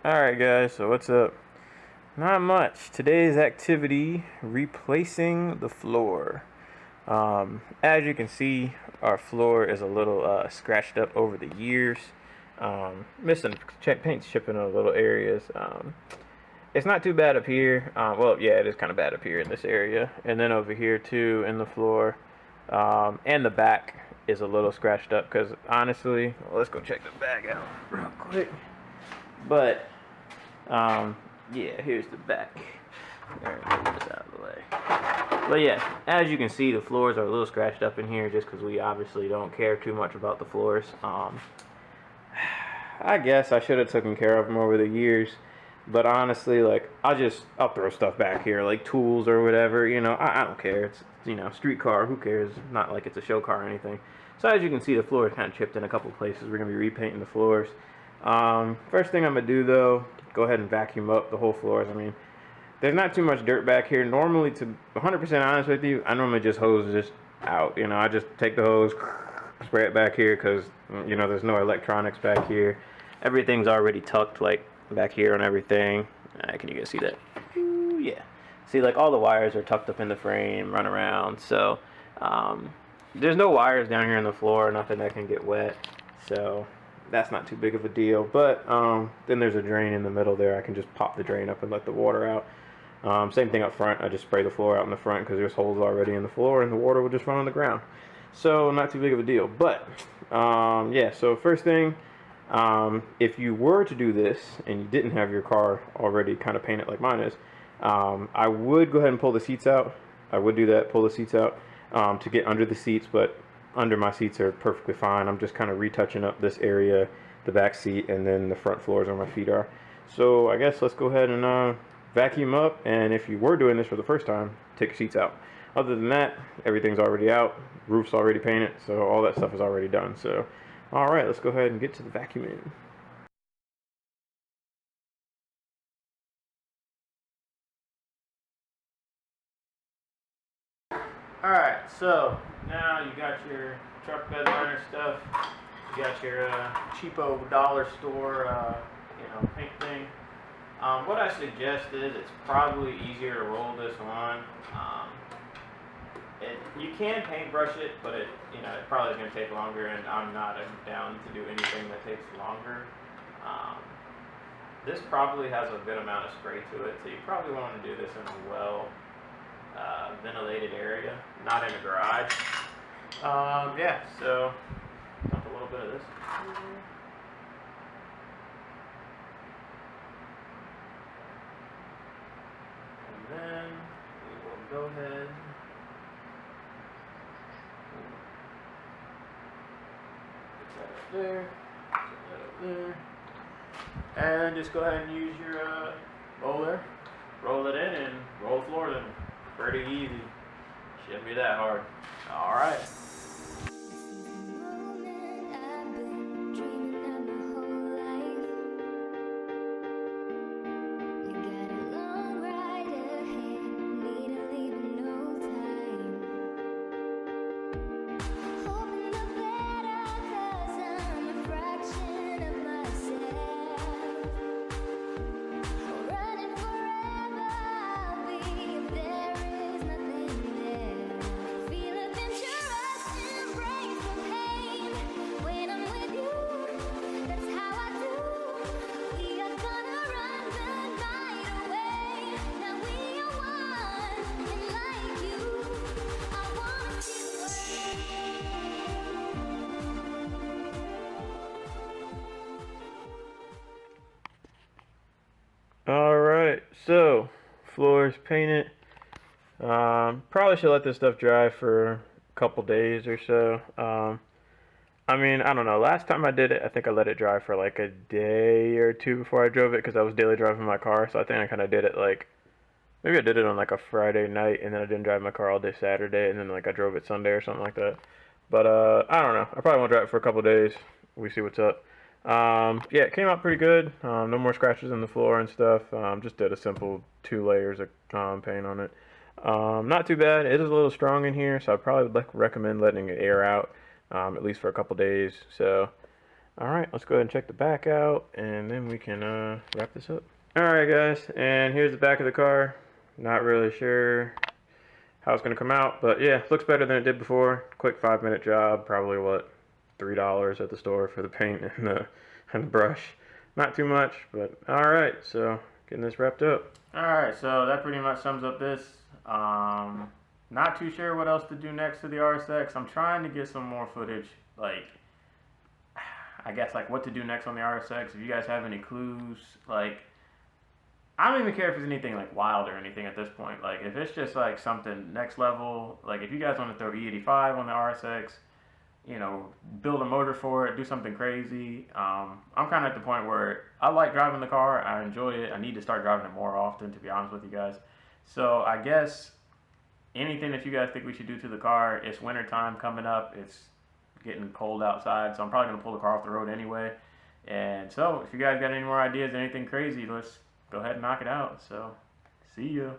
Alright guys, so what's up? Not much. Today's activity, replacing the floor. As you can see, our floor is a little scratched up over the years. Missing paint chipping in little areas. It's not too bad up here. Well, yeah, it is kind of bad up here in this area. And then over here too, in the floor. And the back is a little scratched up because honestly, well, let's go check the back out real quick. But yeah, here's the back. Alright, get this out of the way. But yeah, as you can see, the floors are a little scratched up in here just because we obviously don't care too much about the floors. I guess I should have taken care of them over the years, but honestly, like, I'll throw stuff back here, like tools or whatever, I don't care. It's, street car, who cares? Not like it's a show car or anything. So as you can see, the floor is kind of chipped in a couple places. We're going to be repainting the floors. First thing I'm going to do, though, go ahead and vacuum up the whole floors. I mean, there's not too much dirt back here. Normally, to 100% honest with you, I normally just hose this out. I just take the hose, spray it back here because, there's no electronics back here. Everything's already tucked, like, back here and everything. Can you guys see that? Ooh, yeah. See, like, all the wires are tucked up in the frame, run around. So, there's no wires down here on the floor, nothing that can get wet. So that's not too big of a deal. But then there's a drain in the middle there. I can just pop the drain up and let the water out. Same thing up front. I just spray the floor out in the front because there's holes already in the floor and the water will just run on the ground. So not too big of a deal. But yeah, so first thing, if you were to do this and you didn't have your car already kind of painted like mine is, I would go ahead and pull the seats out. I would do that, pull the seats out to get under the seats, but under my seats are perfectly fine. I'm just kind of retouching up this area, the back seat, and then the front floors where my feet are. So I guess let's go ahead and vacuum up, and if you were doing this for the first time, take your seats out. Other than that, everything's already out, roof's already painted, so all that stuff is already done. So alright, let's go ahead and get to the vacuuming. Alright, so now you got your truck bed liner stuff, you got your cheapo dollar store paint thing. What I suggest is it's probably easier to roll this on. You can paintbrush it, but it probably is going to take longer, and I'm not down to do anything that takes longer. This probably has a good amount of spray to it, so you probably want to do this in a well ventilated area, not in a garage. Yeah, so dump a little bit of this. And then we will go ahead. Put that up there. Put that up there. And just go ahead and use your roller. Roll it in and roll floors in. Pretty easy. Shouldn't be that hard. Alright. Alright, so floor is painted. Probably should let this stuff dry for a couple days or so. I mean, I don't know. Last time I did it, I think I let it dry for like a day or two before I drove it because I was daily driving my car. So I think I kind of did it like, maybe I did it on like a Friday night and then I didn't drive my car all day Saturday and then like I drove it Sunday or something like that. But I don't know. I probably won't drive it for a couple days. We see what's up. Yeah, it came out pretty good. No more scratches in the floor and stuff. Just did a simple 2 layers of paint on it. Not too bad. It is a little strong in here, so I probably would recommend letting it air out at least for a couple days. So Alright, let's go ahead and check the back out, and then we can wrap this up. Alright guys, and here's the back of the car. Not really sure how it's going to come out, but yeah, looks better than it did before. Quick 5-minute job, probably what, $3 at the store for the paint and the brush. Not too much, but alright, so getting this wrapped up. Alright, so that pretty much sums up this. Not too sure what else to do next to the RSX. I'm trying to get some more footage, like, I guess, like, what to do next on the RSX. If you guys have any clues, like, I don't even care if it's anything, like, wild or anything at this point. Like, if it's just, like, something next level, like, if you guys want to throw E85 on the RSX, you know, build a motor for it, do something crazy. I'm kind of at the point where I like driving the car. I enjoy it. I need to start driving it more often, to be honest with you guys. So, I guess anything that you guys think we should do to the car. It's winter time coming up. It's getting cold outside, so I'm probably going to pull the car off the road anyway. And so, if you guys got any more ideas, anything crazy, let's go ahead and knock it out. So, see ya.